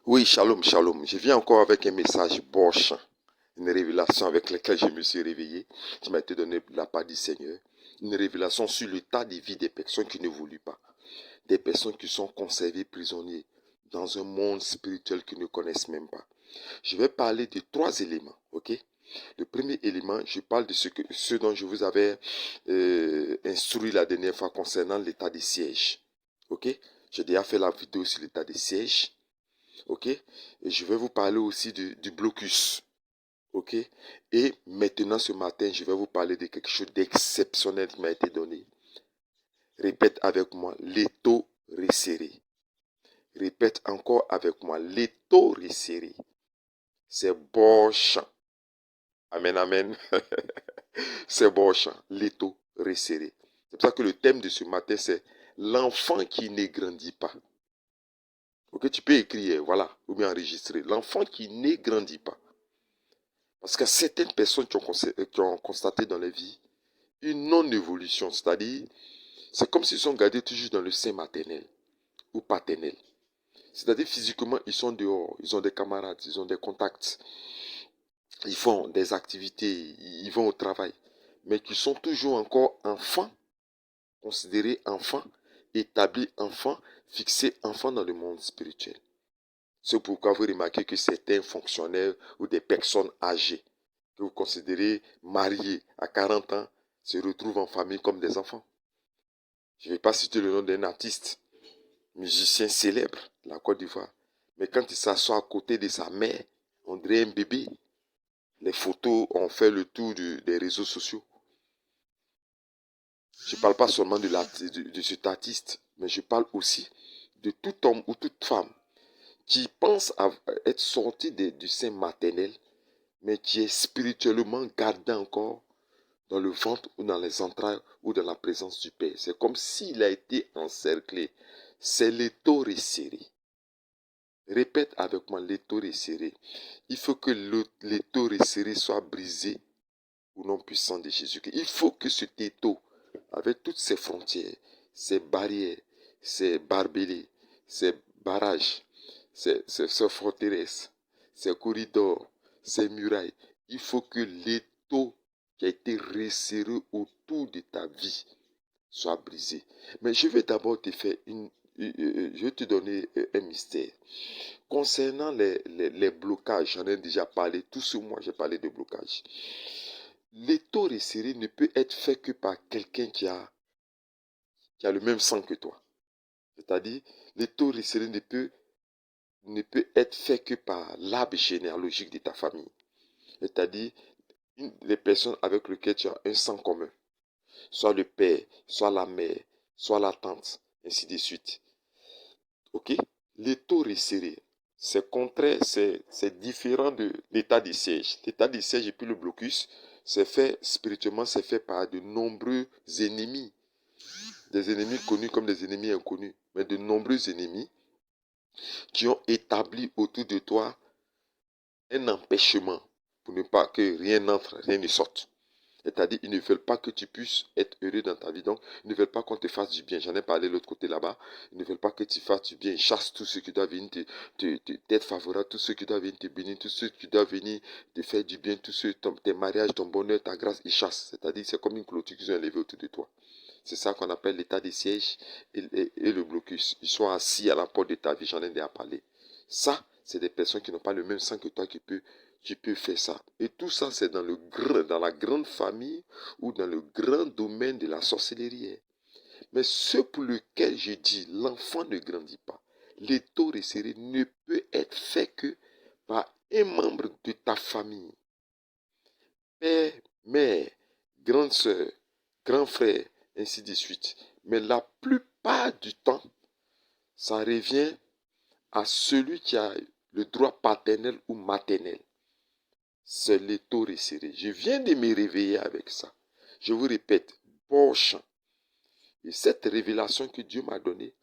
Oui, shalom, shalom. Je viens encore avec un message Bosch, une révélation avec laquelle je me suis réveillé, qui m'a été donnée de la part du Seigneur. Une révélation sur l'état de vie des personnes qui ne voulaient pas. Des personnes qui sont conservées prisonniers dans un monde spirituel qu'ils ne connaissent même pas. Je vais parler de 3 éléments, ok? Le premier élément, je parle de ce dont je vous avais instruit la dernière fois concernant l'état des sièges, ok? J'ai déjà fait la vidéo sur l'état des sièges. Ok, et je vais vous parler aussi du blocus. Ok, et maintenant ce matin, je vais vous parler de quelque chose d'exceptionnel qui m'a été donné. Répète avec moi, l'étau resserré. Répète encore avec moi, l'étau resserré. C'est Bosch. Amen, amen. C'est Bosch, l'étau resserré. C'est pour ça que le thème de ce matin, c'est l'enfant qui ne grandit pas. Ok, tu peux écrire, voilà, ou bien enregistrer. L'enfant qui ne grandit pas. Parce que certaines personnes qui ont constaté dans la vie une non-évolution, c'est-à-dire, c'est comme s'ils sont gardés toujours dans le sein maternel ou paternel. C'est-à-dire, physiquement, ils sont dehors, ils ont des camarades, ils ont des contacts, ils font des activités, ils vont au travail, mais qui sont toujours encore enfants, considérés enfants, établis enfants, fixés enfants dans le monde spirituel. C'est pourquoi vous remarquez que certains fonctionnaires ou des personnes âgées que vous considérez mariés à 40 ans se retrouvent en famille comme des enfants. Je ne vais pas citer le nom d'un artiste, musicien célèbre de la Côte d'Ivoire. Mais quand il s'assoit à côté de sa mère, on dirait un bébé. Les photos ont fait le tour des réseaux sociaux. Je ne parle pas seulement de cet artiste, mais je parle aussi de tout homme ou toute femme qui pense être sorti du sein maternel, mais qui est spirituellement gardé encore dans le ventre ou dans les entrailles ou dans la présence du Père. C'est comme s'il a été encerclé. C'est l'étau resserré. Répète avec moi, l'étau resserré. Il faut que l'étau resserré soit brisé au nom puissant de Jésus-Christ. Il faut que cet étau, avec toutes ses frontières, ses barrières, ses barbelés, ses barrages, ses forteresses, ses corridors, ses murailles, il faut que l'étau qui a été resserré autour de ta vie soit brisé. Mais je vais d'abord te faire je vais te donner un mystère. Concernant les blocages, j'en ai déjà parlé, tout ce mois j'ai parlé de blocages. L'étau resserré ne peut être fait que par quelqu'un qui a le même sang que toi. C'est-à-dire, l'étau resserré ne peut être fait que par l'arbre généalogique de ta famille. C'est-à-dire, les personnes avec lesquelles tu as un sang commun. Soit le père, soit la mère, soit la tante, ainsi de suite. Ok? L'étau resserré, c'est contraire, c'est différent de l'état de siège. L'état de siège et puis le blocus, c'est fait spirituellement, c'est fait par de nombreux ennemis. Des ennemis connus comme des ennemis inconnus, mais de nombreux ennemis qui ont établi autour de toi un empêchement pour ne pas que rien n'entre, rien ne sorte. C'est-à-dire, ils ne veulent pas que tu puisses être heureux dans ta vie. Donc, ils ne veulent pas qu'on te fasse du bien. J'en ai parlé de l'autre côté là-bas. Ils ne veulent pas que tu fasses du bien. Ils chassent tous ceux qui doivent venir t'être favorable, tous ceux qui doivent venir te bénir, tous ceux qui doivent venir te faire du bien, tous ceux, tes mariages, ton bonheur, ta grâce, ils chassent. C'est-à-dire, c'est comme une clôture qu'ils ont élevée autour de toi. C'est ça qu'on appelle l'état des sièges et le blocus. Ils sont assis à la porte de ta vie. J'en ai déjà parlé. Ça, c'est des personnes qui n'ont pas le même sang que toi qui peut faire ça. Et tout ça, c'est dans la grande famille ou dans le grand domaine de la sorcellerie. Mais ce pour lequel je dis, l'enfant ne grandit pas. L'étau resserré ne peut être fait que par un membre de ta famille. Père, mère, grande soeur, grand frère, ainsi de suite. Mais la plupart du temps, ça revient à celui qui a le droit paternel ou maternel. C'est l'étau resserré. Je viens de me réveiller avec ça. Je vous répète, Bosch. Et cette révélation que Dieu m'a donnée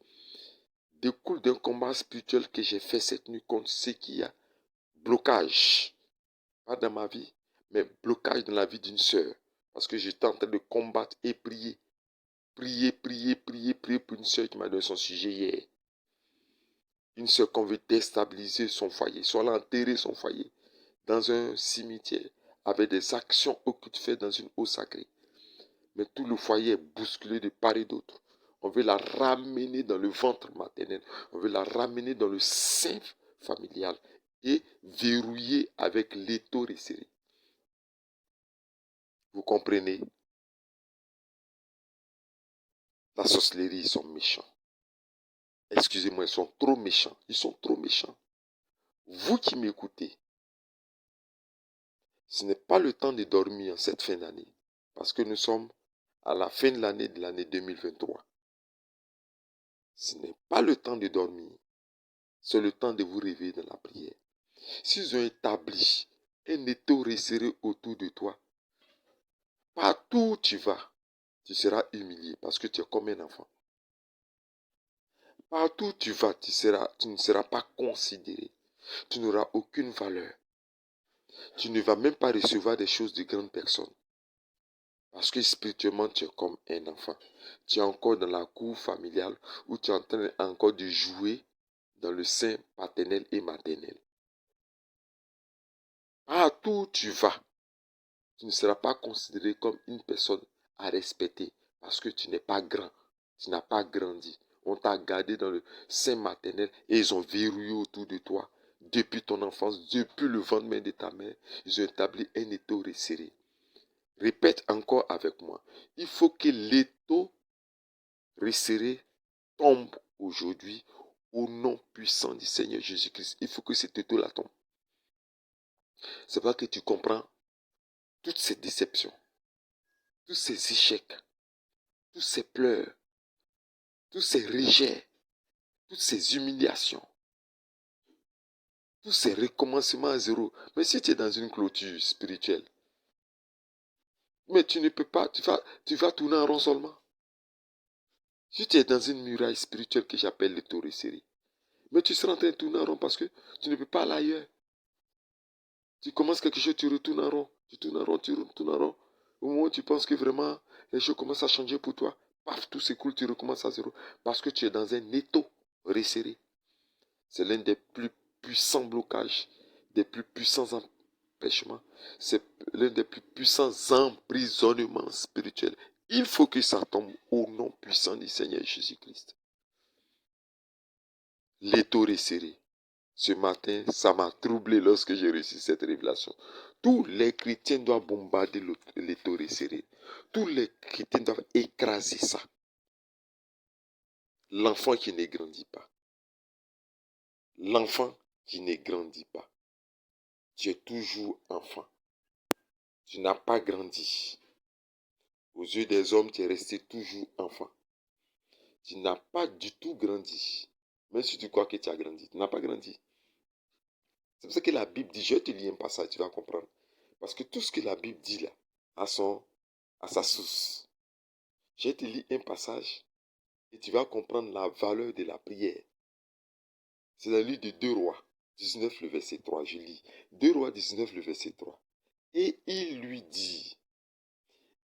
découle d'un combat spirituel que j'ai fait cette nuit contre ce qui a blocage. Pas dans ma vie, mais blocage dans la vie d'une sœur. Parce que j'étais en train de combattre et prier. Prier pour une sœur qui m'a donné son sujet hier. une sœur qu'on veut déstabiliser son foyer, soit l'enterrer son foyer dans un cimetière avec des actions occultes faites dans une eau sacrée. Mais tout le foyer est bousculé de part et d'autre. On veut la ramener dans le ventre maternel. On veut la ramener dans le sein familial et verrouiller avec l'étau resserré. Vous comprenez? La sorcellerie, ils sont méchants. Excusez-moi, ils sont trop méchants. Ils sont trop méchants. Vous qui m'écoutez, ce n'est pas le temps de dormir en cette fin d'année. Parce que nous sommes à la fin de l'année 2023. Ce n'est pas le temps de dormir. C'est le temps de vous réveiller dans la prière. S'ils ont établi un étau resserré autour de toi, partout où tu vas, tu seras humilié parce que tu es comme un enfant. Partout où tu vas, tu ne seras pas considéré. Tu n'auras aucune valeur. Tu ne vas même pas recevoir des choses de grandes personnes. Parce que spirituellement, tu es comme un enfant. Tu es encore dans la cour familiale où tu es en train encore de jouer dans le sein paternel et maternel. Partout où tu vas, tu ne seras pas considéré comme une personne à respecter parce que tu n'es pas grand, tu n'as pas grandi. On t'a gardé dans le sein maternel et ils ont verrouillé autour de toi. Depuis ton enfance, depuis le ventre même de ta mère, ils ont établi un étau resserré. Répète encore avec moi. Il faut que l'étau resserré tombe aujourd'hui au nom puissant du Seigneur Jésus-Christ. Il faut que cet étau-là tombe. C'est pas que tu comprends toutes ces déceptions, tous ces échecs, tous ces pleurs, tous ces rejets, toutes ces humiliations, tous ces recommencements à zéro. Mais si tu es dans une clôture spirituelle, mais tu ne peux pas, tu vas tourner en rond seulement. Si tu es dans une muraille spirituelle que j'appelle l'étau resserré, mais tu seras en train de tourner en rond parce que tu ne peux pas aller ailleurs. Tu commences quelque chose, tu retournes en rond, tu tournes en rond, tu retournes en rond. Au moment où tu penses que vraiment les choses commencent à changer pour toi, paf, tout s'écoule, tu recommences à zéro. Parce que tu es dans un étau resserré. C'est l'un des plus puissants blocages, des plus puissants empêchements. C'est l'un des plus puissants emprisonnements spirituels. Il faut que ça tombe au nom puissant du Seigneur Jésus-Christ. L'étau resserré. Ce matin, ça m'a troublé lorsque j'ai reçu cette révélation. Tous les chrétiens doivent bombarder l'étau resserré. Tous les chrétiens doivent écraser ça. L'enfant qui ne grandit pas. L'enfant qui ne grandit pas. Tu es toujours enfant. Tu n'as pas grandi. Aux yeux des hommes, tu es resté toujours enfant. Tu n'as pas du tout grandi. Même si tu crois que tu as grandi, tu n'as pas grandi. C'est pour ça que la Bible dit, je te lis un passage, tu vas comprendre. Parce que tout ce que la Bible dit là, a sa source. Je te lis un passage et tu vas comprendre la valeur de la prière. C'est dans le livre de 2 Rois 19, le verset 3. Je lis 2 Rois 19, le verset 3. Et il lui dit,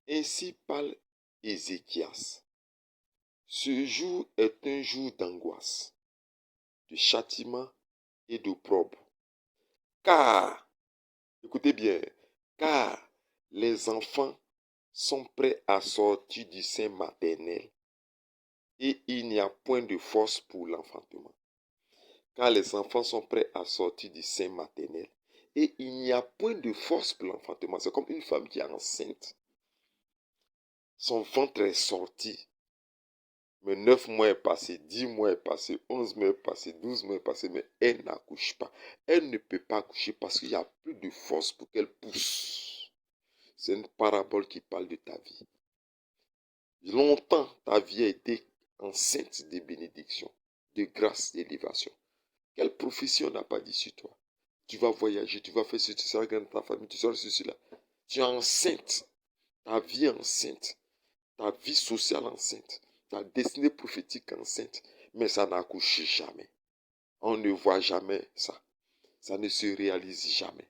ainsi parle Ézéchias. Ce jour est un jour d'angoisse, de châtiment et d'opprobre. Car, écoutez bien, car les enfants sont prêts à sortir du sein maternel et il n'y a point de force pour l'enfantement. Car les enfants sont prêts à sortir du sein maternel et il n'y a point de force pour l'enfantement. C'est comme une femme qui est enceinte. Son ventre est sorti. Mais 9 mois est passé, 10 mois est passé, 11 mois est passé, 12 mois est passé, mais elle n'accouche pas. Elle ne peut pas accoucher parce qu'il n'y a plus de force pour qu'elle pousse. C'est une parabole qui parle de ta vie. Longtemps, ta vie a été enceinte de bénédictions, de grâce, d'élévation. Quelle prophétie on n'a pas dit sur toi? Tu vas voyager, tu vas faire ceci, tu seras grand dans ta famille, tu seras ceci là. Tu es enceinte, ta vie est enceinte, ta vie sociale enceinte, ta destinée prophétique enceinte, mais ça n'accouche jamais. On ne voit jamais ça. Ça ne se réalise jamais.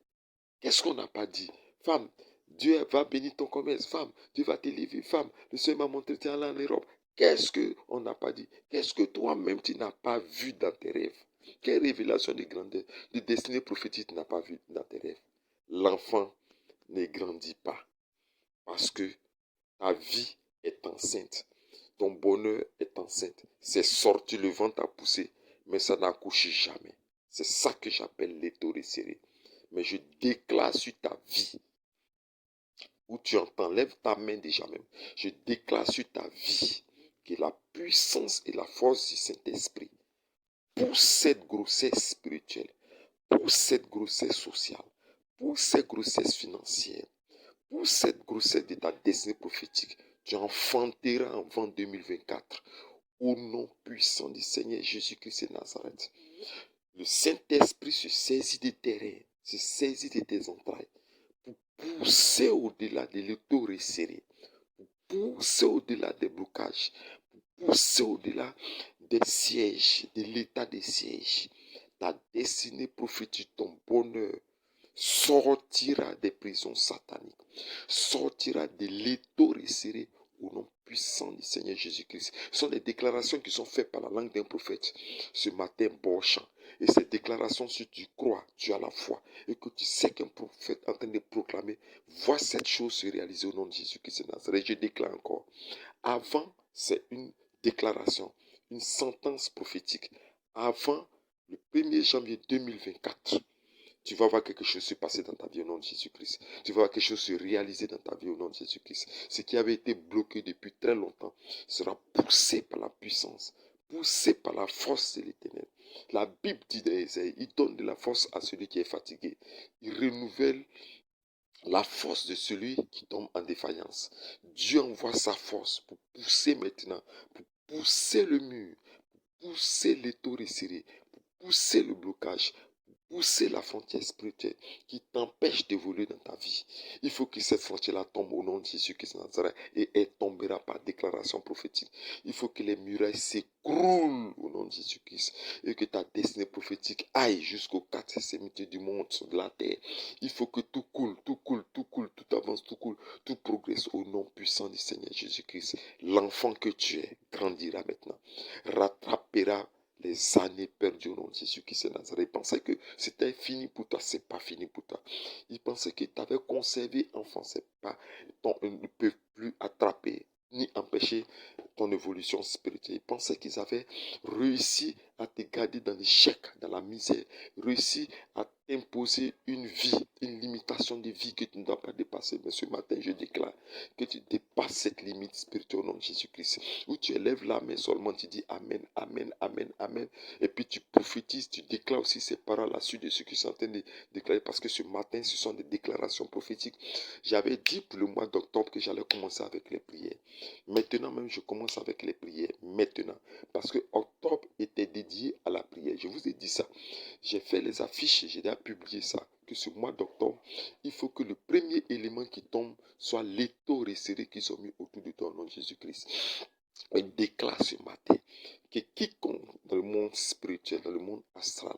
Qu'est-ce qu'on n'a pas dit? Femme, Dieu va bénir ton commerce. Femme, Dieu va t'élever. Femme, le Seigneur m'a montré, tu es allé en Europe. Qu'est-ce qu'on n'a pas dit? Qu'est-ce que toi-même tu n'as pas vu dans tes rêves? Quelle révélation de grandeur, de destinée prophétique tu n'as pas vu dans tes rêves? L'enfant ne grandit pas parce que ta vie est enceinte. Ton bonheur est enceinte. C'est sorti, le ventre a poussé, mais ça n'accouche jamais. C'est ça que j'appelle l'étau-resserré. Mais je déclare sur ta vie, où tu entends, lève ta main déjà même. Je déclare sur ta vie que la puissance et la force du Saint-Esprit, pour cette grossesse spirituelle, pour cette grossesse sociale, pour cette grossesse financière, pour cette grossesse de ta destinée prophétique, tu enfanteras avant 2024. Au nom puissant du Seigneur Jésus-Christ de Nazareth. Le Saint-Esprit se saisit de tes reins, se saisit de tes entrailles, pour pousser au-delà de l'étau resserré, pour pousser au-delà des blocages, pour pousser au-delà des sièges, de l'état des sièges. Ta destinée prophétique, ton bonheur, sortira des prisons sataniques, sortira de l'étau resserré au nom puissant du Seigneur Jésus-Christ. Ce sont des déclarations qui sont faites par la langue d'un prophète ce matin, Borchamp. Et ces déclarations, si tu crois, tu as la foi, et que tu sais qu'un prophète est en train de proclamer, vois cette chose se réaliser au nom de Jésus-Christ de Nazareth. Je déclare encore. Avant, c'est une déclaration, une sentence prophétique. Avant le 1er janvier 2024, tu vas voir quelque chose se passer dans ta vie au nom de Jésus-Christ. Tu vas voir quelque chose se réaliser dans ta vie au nom de Jésus-Christ. Ce qui avait été bloqué depuis très longtemps sera poussé par la puissance, poussé par la force de l'Éternel. La Bible dit d'Ésaïe, il donne de la force à celui qui est fatigué. Il renouvelle la force de celui qui tombe en défaillance. Dieu envoie sa force pour pousser maintenant, pour pousser le mur, pour pousser l'étau resserré, pour pousser le blocage, pousser la frontière spirituelle qui t'empêche d'évoluer dans ta vie. Il faut que cette frontière-là tombe au nom de Jésus-Christ de Nazareth et elle tombera par déclaration prophétique. Il faut que les murailles s'écroulent au nom de Jésus-Christ et que ta destinée prophétique aille jusqu'aux quatre extrémités du monde, sur de la terre. Il faut que tout coule, tout coule, tout coule, tout avance, tout coule, tout progresse au nom puissant du Seigneur Jésus-Christ. L'enfant que tu es grandira maintenant, rattrapera les années perdues au nom de Jésus-Christ de Nazareth. Il pensait que c'était fini pour toi, c'est pas fini pour toi. Il pensait que tu avais conservé enfant, c'est pas, ils ne peuvent plus attraper ni empêcher ton évolution spirituelle. Ils pensaient qu'ils avaient réussi à te garder dans l'échec, dans la misère, réussi à t'imposer une vie, une limitation de vie que tu ne dois pas dépasser. Mais ce matin, je déclare que tu dépasses cette limite spirituelle au nom de Jésus-Christ. Où tu élèves la main seulement, tu dis Amen, Amen, Amen, Amen. Et puis tu prophétises, tu déclares aussi ces paroles à la suite de ce que je suis en train de déclarer. Parce que ce matin, ce sont des déclarations prophétiques. J'avais dit pour le mois d'octobre que j'allais commencer avec les prières. Maintenant même, je commence avec les prières. Maintenant. Parce que octobre était dédié à la prière. Je vous ai dit ça. J'ai fait les affiches et j'ai déjà publié ça. Que ce mois d'octobre, il faut que le premier élément qui tombe soit l'étau resserré qu'ils ont mis autour de toi au nom de Jésus-Christ. Et déclare ce matin que quiconque dans le monde spirituel, dans le monde astral,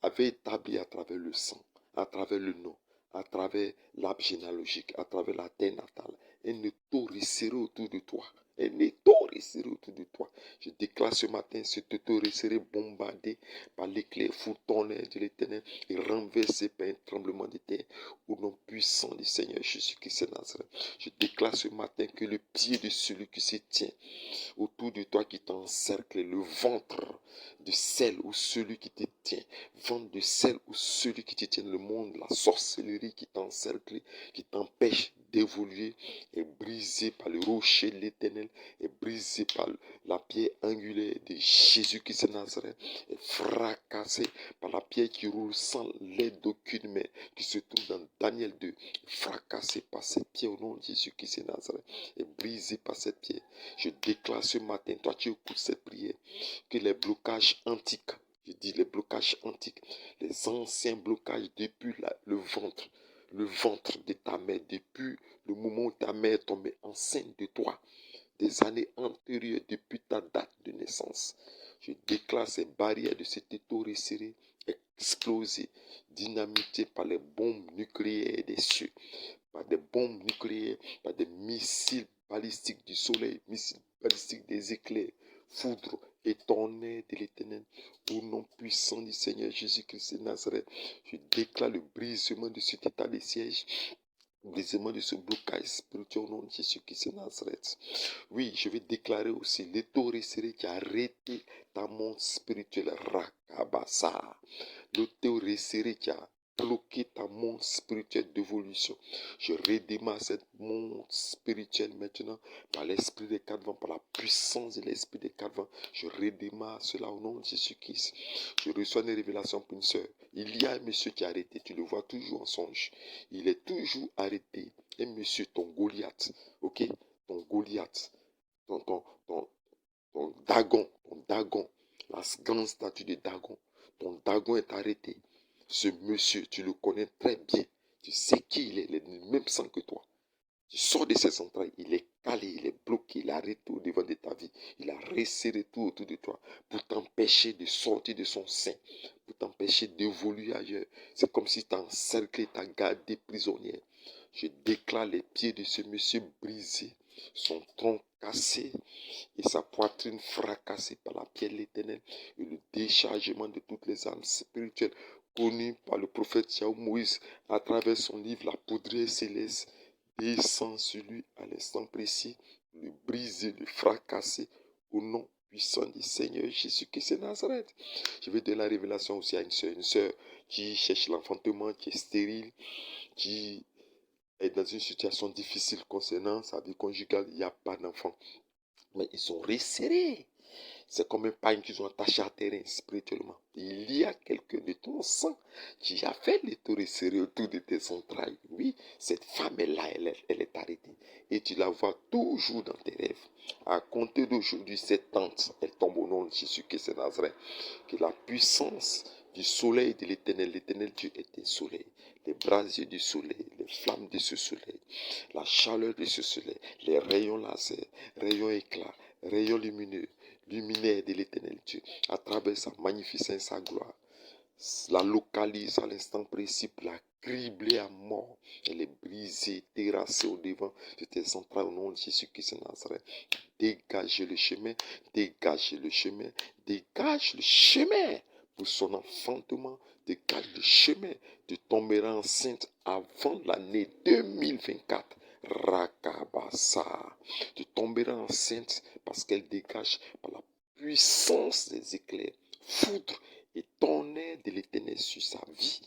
avait établi à travers le sang, à travers le nom, à travers l'arbre généalogique, à travers la terre natale, un étau resserré autour de toi. Un étau resserré autour de toi. Je déclare ce matin cet étau resserré bombardé par l'éclair foudroyant de l'Éternel et renversé par un tremblement de terre au nom puissant du Seigneur Jésus-Christ de Nazareth. Je déclare ce matin que le pied de celui qui se tient autour de toi qui t'encercle, le ventre de celle ou celui qui te tient, ventre de celle ou celui qui te tient, le monde, la sorcellerie qui t'encercle, qui t'empêche d'évoluer, est brisé par le rocher de l'Éternel, est brisé par la pierre angulaire de Jésus-Christ de Nazareth, est fracassé par la pierre qui roule sans l'aide d'aucune main, qui se trouve dans Daniel 2, fracassé par cette pierre au nom de Jésus-Christ de Nazareth, est brisé par cette pierre. Je déclare ce matin, toi tu écoutes cette prière, que les blocages antiques, je dis les blocages antiques, les anciens blocages depuis le ventre de ta mère, depuis le moment où ta mère est tombée enceinte de toi, des années antérieures, depuis ta date de naissance. Je déclare ces barrières de cet étau resserré explosées, dynamitées par les bombes nucléaires des cieux, par des bombes nucléaires, par des missiles balistiques du soleil, missiles balistiques des éclairs, foudre et ton aide, l'Éternel. Au nom puissant du Seigneur Jésus-Christ de Nazareth, je déclare le brisement de cet état de siège, le brisement de ce blocage spirituel au nom de Jésus-Christ de Nazareth. Oui, je vais déclarer aussi l'autorité qui a arrêté ta montre spirituelle, Rakabasa. L'autorité qui a bloqué ta montre spirituelle d'évolution. Je redémarre cette montre spirituelle maintenant par l'esprit des quatre vents, par la puissance de l'esprit des quatre vents. Je redémarre cela au nom de Jésus-Christ. Je reçois des révélations pour une soeur. Il y a un monsieur qui est arrêté, tu le vois toujours en songe. Il est toujours arrêté. Un monsieur, ton Goliath, ok? Ton Goliath, ton Dagon, la grande statue de Dagon. Ton Dagon est arrêté. Ce monsieur, tu le connais très bien. Tu sais qui il est le même sang que toi. Tu sors de ses entrailles, il est calé, il est bloqué, il a arrêté au devant de ta vie. Il a resserré tout autour de toi pour t'empêcher de sortir de son sein, pour t'empêcher d'évoluer ailleurs. C'est comme si tu as encerclé, tu as gardé prisonnière. Je déclare les pieds de ce monsieur brisés, son tronc cassé et sa poitrine fracassée par la pierre de l'Éternel et le déchargement de toutes les âmes spirituelles connues par le prophète Yahweh Moïse à travers son livre La Poudrière Céleste. Descends sur lui à l'instant précis, le briser, le fracasser au nom puissant du Seigneur Jésus-Christ de Nazareth. Je vais donner la révélation aussi à une sœur qui cherche l'enfantement, qui est stérile, qui est dans une situation difficile concernant sa vie conjugale. Il n'y a pas d'enfant. Mais ils sont resserrés. C'est comme un pagne qu'ils ont attaché à terrain spirituellement. Il y a quelqu'un de ton sang qui a fait les tours resserrés autour de tes entrailles. Oui, cette femme est là, elle est arrêtée. Et tu la vois toujours dans tes rêves. À compter d'aujourd'hui, cette tente, elle tombe au nom de Jésus-Christ de Nazareth. Que la puissance du soleil de l'Éternel Dieu est un soleil. Les brasiers du soleil, les flammes de ce soleil, la chaleur de ce soleil, les rayons laser, rayons éclats, rayons lumineux, luminaire de l'Éternel Dieu, à travers sa magnificence, sa gloire, la localise à l'instant précis pour la cribler à mort. Elle est brisée, terrassée au devant de tes entrailles au nom de Jésus-Christ de Nazareth. Dégagez le chemin, dégagez le chemin, dégage le chemin pour son enfantement, dégage le chemin. Tu tomberas enceinte avant l'année 2024. Rakabasa. Tu tomberas enceinte parce qu'elle dégage par la puissance des éclairs, foudre et tonnerre de l'Éternel sur sa vie.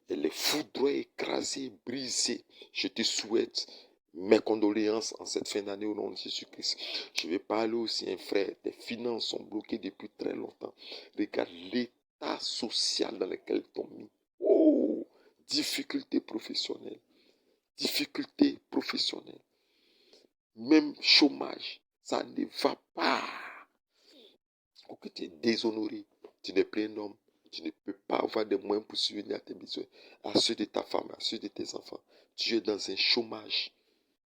Elle est foudroyée, écrasée, brisée. Je te souhaite mes condoléances en cette fin d'année au nom de Jésus-Christ. Je vais parler aussi à un frère. Tes finances sont bloquées depuis très longtemps. Regarde l'état social dans lequel tu es mis. Oh, difficultés professionnelles. Difficultés professionnelles. Même chômage. Ça ne va pas. Ou que tu es déshonoré. Tu n'es plus un homme. Tu ne peux pas avoir des moyens pour subvenir à tes besoins, à ceux de ta femme, à ceux de tes enfants. Tu es dans un chômage.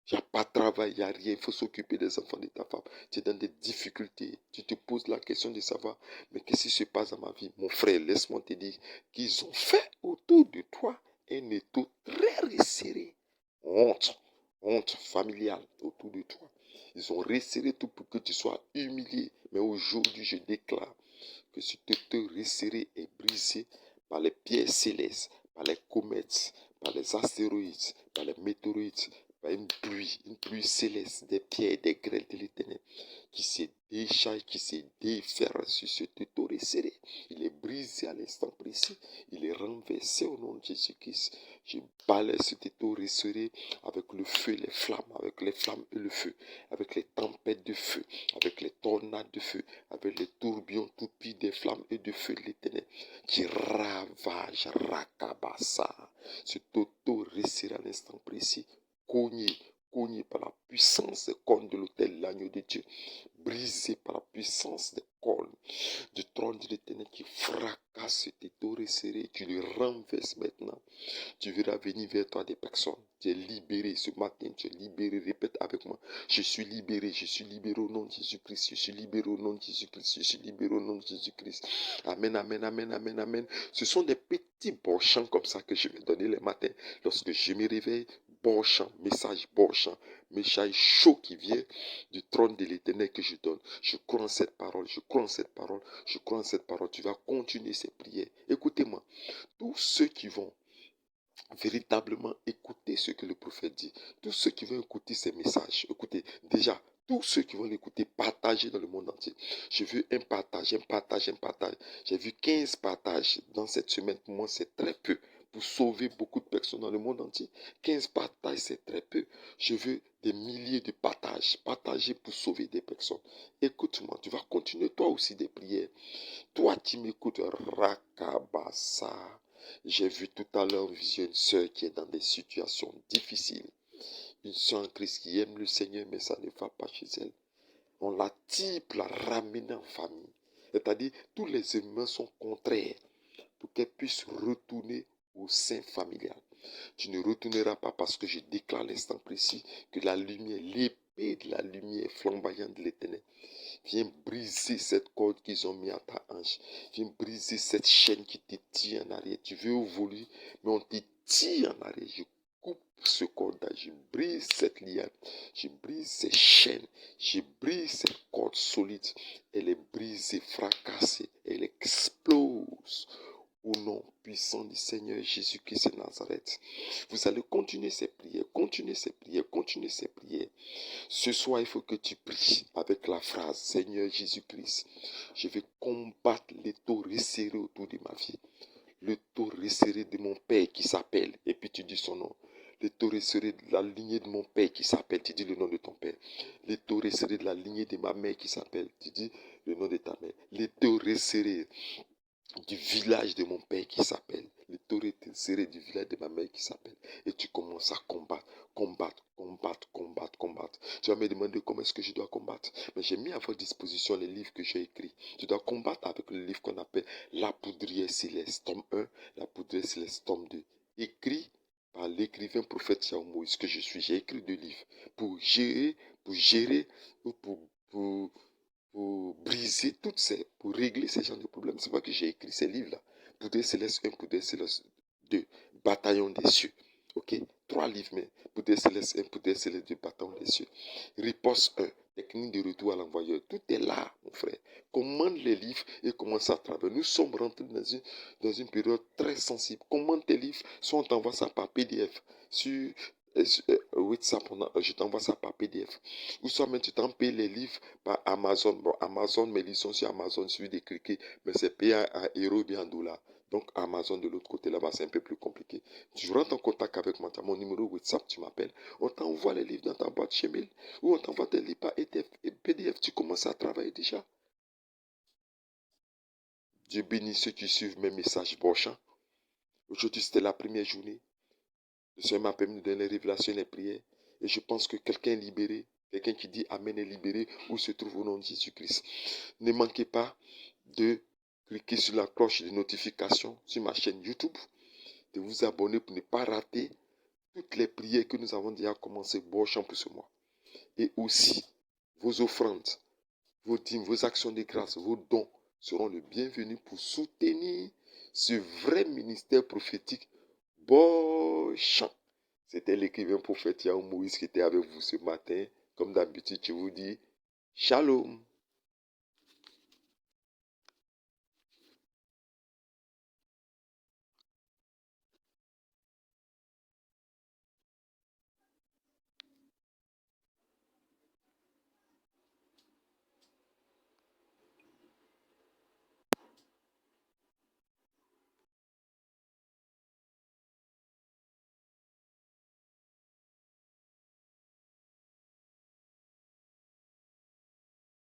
Il n'y a pas de travail, il n'y a rien. Il faut s'occuper des enfants de ta femme. Tu es dans des difficultés. Tu te poses la question de savoir, mais qu'est-ce qui se passe dans ma vie? Mon frère, laisse-moi te dire qu'ils ont fait autour de toi un étau très resserré. Honte, honte familiale autour de toi. Ils ont resserré tout pour que tu sois humilié. Mais aujourd'hui, je déclare que ce étau resserré est brisé par les pierres célestes, par les comètes, par les astéroïdes, par les météorites, par une pluie céleste, des pierres et des grêles de l'Éternel qui se décharge, qui se déferre sur ce étau resserré. Il est brisé à l'instant précis. Il est renversé au nom de Jésus-Christ. Je balaye cet étau resserré avec le feu et les flammes, avec les flammes et le feu, avec les tempêtes de feu, avec les tornades de feu, avec les tourbillons toupies des flammes et de feu de l'Éternel qui ravage Rakabasa. Cet étau resserré à l'instant précis, cogné par la puissance des cornes de l'autel, l'agneau de Dieu, brisé par la puissance des cornes du trône de l'Éternel qui fracasse cet étau resserré, tu le renverses maintenant. Tu verras venir vers toi des personnes. Tu es libéré ce matin, tu es libéré. Répète avec moi. Je suis libéré au nom de Jésus-Christ. Je suis libéré au nom de Jésus-Christ. Je suis libéré au nom de Jésus-Christ. Amen, amen, amen, amen, amen. Ce sont des petits bons chants comme ça que je vais donner le matin. Lorsque je me réveille, message chaud qui vient du trône de l'Éternel que je donne. Je crois en cette parole, je crois en cette parole, je crois en cette parole. Tu vas continuer ces prières. Écoutez-moi, tous ceux qui vont véritablement écouter ce que le prophète dit, tous ceux qui vont écouter ces messages, écoutez, déjà, tous ceux qui vont l'écouter, partager dans le monde entier. Je veux un partage, un partage, un partage. J'ai vu 15 partages dans cette semaine. Pour moi, c'est très peu pour sauver beaucoup de personnes dans le monde entier. 15 partages, c'est très peu. Je veux des milliers de partages. Partager pour sauver des personnes. Écoute-moi, tu vas continuer toi aussi des prières. Toi qui m'écoutes, Rakabasa. J'ai vu tout à l'heure une sœur qui est dans des situations difficiles. Une sœur en Christ qui aime le Seigneur, mais ça ne va pas chez elle. On la tire pour la ramener en famille. C'est-à-dire, tous les éléments sont contraires pour qu'elle puisse retourner au sein familial. Tu ne retourneras pas parce que je déclare l'instant précis que la lumière, l'épée de la lumière flamboyante de l'Éternel, viens briser cette corde qu'ils ont mis à ta hanche. Viens briser cette chaîne qui te tire en arrière. Tu veux évoluer, mais on te tire en arrière. Je coupe ce cordage. Je brise cette liane. Je brise ces chaînes. Je brise cette corde solide. Elle est brisée, fracassée. Elle explose. Au nom puissant du Seigneur Jésus-Christ de Nazareth. Vous allez continuer ces prières, continuer ces prières, continuer ces prières. Ce soir, il faut que tu pries avec la phrase: Seigneur Jésus-Christ, je vais combattre les taux resserrés autour de ma vie. Le taux resserré de mon père qui s'appelle, et puis tu dis son nom. Les taux resserrés de la lignée de mon père qui s'appelle, tu dis le nom de ton père. Les taux resserrés de la lignée de ma mère qui s'appelle, tu dis le nom de ta mère. Les taux resserrés du village de mon père qui s'appelle, le torrent serré du village de ma mère qui s'appelle, et tu commences à combattre, combattre, combattre, combattre, combattre. Tu vas me demander comment est-ce que je dois combattre, mais j'ai mis à votre disposition les livres que j'ai écrits. Tu dois combattre avec le livre qu'on appelle La Poudrière Céleste, tome 1, La Poudrière Céleste, tome 2, écrit par l'écrivain prophète Yahweh Moïse que je suis. J'ai écrit 2 livres pour gérer, pour briser pour régler ces genres de problèmes. C'est pas que j'ai écrit ces livres-là. Poudre Céleste 1, Poudre Céleste 2, Bataillon des cieux. Ok? 3 livres, mais Poudre Céleste 1, Poudre Céleste 2, Bataillon des cieux. Riposte 1, technique de retour à l'envoyeur. Tout est là, mon frère. Commande les livres et commence à travailler. Nous sommes rentrés dans une période très sensible. Commande tes livres, soit on t'envoie ça par PDF sur WhatsApp, je t'envoie ça par PDF. Ou soit même tu t'en payes les livres par Amazon. Bon, Amazon, mes livres sont sur Amazon, il suffit de cliquer, mais c'est payé en euros ou bien en dollars. Donc Amazon de l'autre côté là-bas, c'est un peu plus compliqué. Tu rentres en contact avec moi, tu as mon numéro WhatsApp, tu m'appelles. On t'envoie les livres dans ta boîte Gmail ou on t'envoie des livres par PDF. Tu commences à travailler déjà. Dieu bénit ceux qui suivent mes messages prochains. Aujourd'hui, c'était la première journée. Le Seigneur m'a permis de donner les révélations et les prières. Et je pense que quelqu'un est libéré. Quelqu'un qui dit Amen est libéré ou se trouve au nom de Jésus-Christ. Ne manquez pas de cliquer sur la cloche de notification sur ma chaîne YouTube, de vous abonner pour ne pas rater toutes les prières que nous avons déjà commencé pour ce mois. Et aussi, vos offrandes, vos dîmes, vos actions de grâce, vos dons seront le bienvenu pour soutenir ce vrai ministère prophétique Bocham. C'était l'écrivain prophète Yahweh Moïse qui était avec vous ce matin. Comme d'habitude, je vous dis Shalom.